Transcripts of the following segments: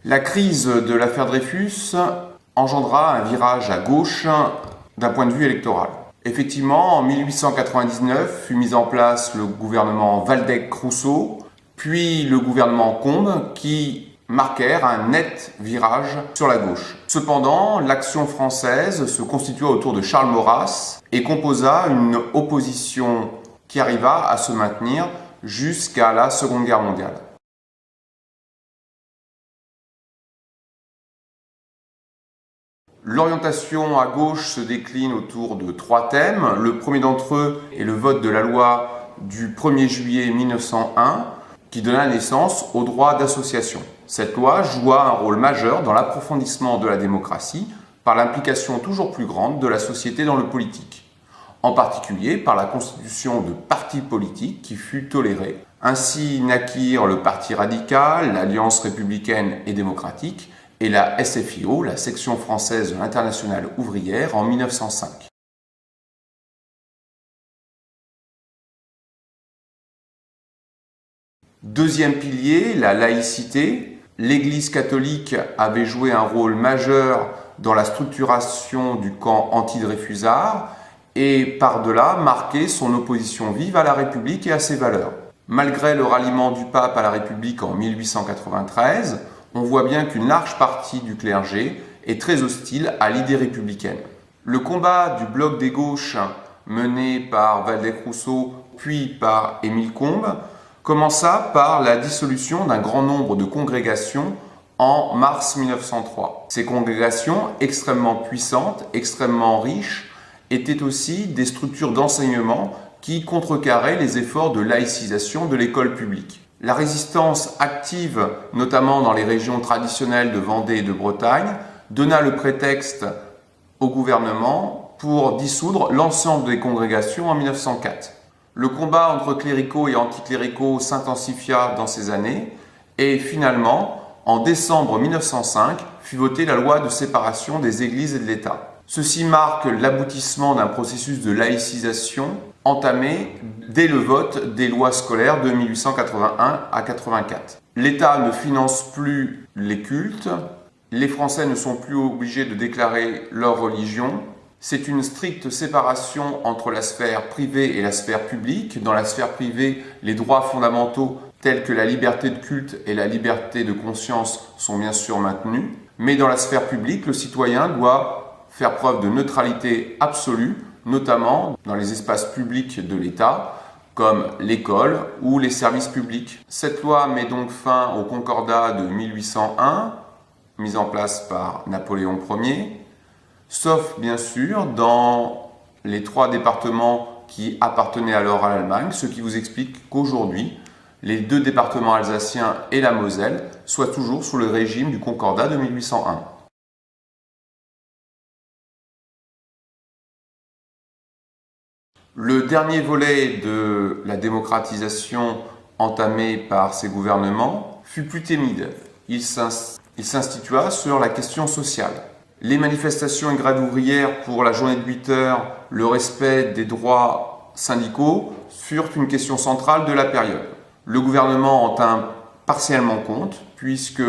La crise de l'affaire Dreyfus engendra un virage à gauche d'un point de vue électoral. Effectivement, en 1899 fut mis en place le gouvernement Waldeck-Rousseau, puis le gouvernement Combes qui marquèrent un net virage sur la gauche. Cependant, l'action française se constitua autour de Charles Maurras et composa une opposition qui arriva à se maintenir jusqu'à la Seconde Guerre mondiale. L'orientation à gauche se décline autour de 3 thèmes. Le premier d'entre eux est le vote de la loi du 1er juillet 1901 qui donna naissance au droit d'association. Cette loi joua un rôle majeur dans l'approfondissement de la démocratie par l'implication toujours plus grande de la société dans le politique, en particulier par la constitution de partis politiques qui fut tolérée. Ainsi naquirent le Parti radical, l'Alliance républicaine et démocratique, et la SFIO, la section française de l'Internationale ouvrière, en 1905. Deuxième pilier, la laïcité. L'Église catholique avait joué un rôle majeur dans la structuration du camp anti-Dreyfusard et par-delà marqué son opposition vive à la République et à ses valeurs. Malgré le ralliement du pape à la République en 1893, on voit bien qu'une large partie du clergé est très hostile à l'idée républicaine. Le combat du bloc des gauches mené par Waldeck-Rousseau puis par Émile Combes commença par la dissolution d'un grand nombre de congrégations en mars 1903. Ces congrégations extrêmement puissantes, extrêmement riches, étaient aussi des structures d'enseignement qui contrecarraient les efforts de laïcisation de l'école publique. La résistance active, notamment dans les régions traditionnelles de Vendée et de Bretagne, donna le prétexte au gouvernement pour dissoudre l'ensemble des congrégations en 1904. Le combat entre cléricaux et anticléricaux s'intensifia dans ces années et finalement, en décembre 1905, fut votée la loi de séparation des églises et de l'État. Ceci marque l'aboutissement d'un processus de laïcisation entamé dès le vote des lois scolaires de 1881 à 84. L'État ne finance plus les cultes, les Français ne sont plus obligés de déclarer leur religion. C'est une stricte séparation entre la sphère privée et la sphère publique. Dans la sphère privée, les droits fondamentaux tels que la liberté de culte et la liberté de conscience sont bien sûr maintenus. Mais dans la sphère publique, le citoyen doit faire preuve de neutralité absolue, notamment dans les espaces publics de l'État, comme l'école ou les services publics. Cette loi met donc fin au Concordat de 1801, mis en place par Napoléon Ier, sauf bien sûr dans les 3 départements qui appartenaient alors à l'Allemagne, ce qui vous explique qu'aujourd'hui, les 2 départements alsaciens et la Moselle soient toujours sous le régime du Concordat de 1801. Le dernier volet de la démocratisation entamé par ces gouvernements fut plus timide. Il s'institua sur la question sociale. Les manifestations et grèves ouvrières pour la journée de 8 heures, le respect des droits syndicaux furent une question centrale de la période. Le gouvernement en tint partiellement compte puisque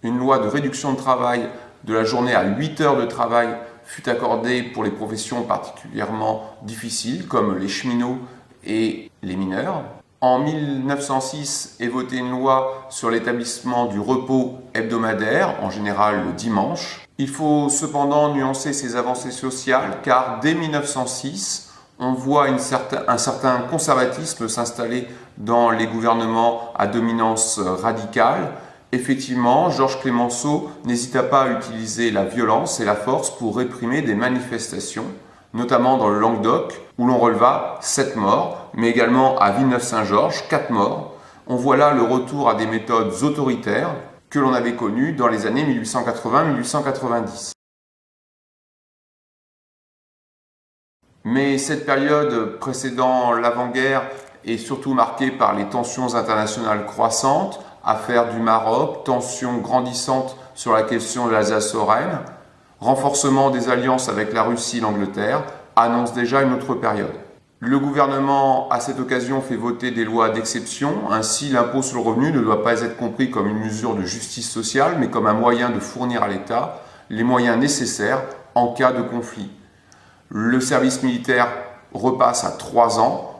une loi de réduction de travail de la journée à 8 heures de travail fut accordée pour les professions particulièrement difficiles comme les cheminots et les mineurs. En 1906 est votée une loi sur l'établissement du repos hebdomadaire, en général le dimanche. Il faut cependant nuancer ces avancées sociales car dès 1906, on voit un certain conservatisme s'installer dans les gouvernements à dominance radicale. Effectivement, Georges Clemenceau n'hésita pas à utiliser la violence et la force pour réprimer des manifestations, notamment dans le Languedoc, où l'on releva 7 morts, mais également à Villeneuve-Saint-Georges, 4 morts. On voit là le retour à des méthodes autoritaires que l'on avait connues dans les années 1880-1890. Mais cette période précédant l'avant-guerre est surtout marquée par les tensions internationales croissantes, affaire du Maroc, tensions grandissantes sur la question de l'Alsace-Lorraine, renforcement des alliances avec la Russie et l'Angleterre, annonce déjà une autre période. Le gouvernement, à cette occasion, fait voter des lois d'exception. Ainsi, l'impôt sur le revenu ne doit pas être compris comme une mesure de justice sociale, mais comme un moyen de fournir à l'État les moyens nécessaires en cas de conflit. Le service militaire repasse à 3 ans.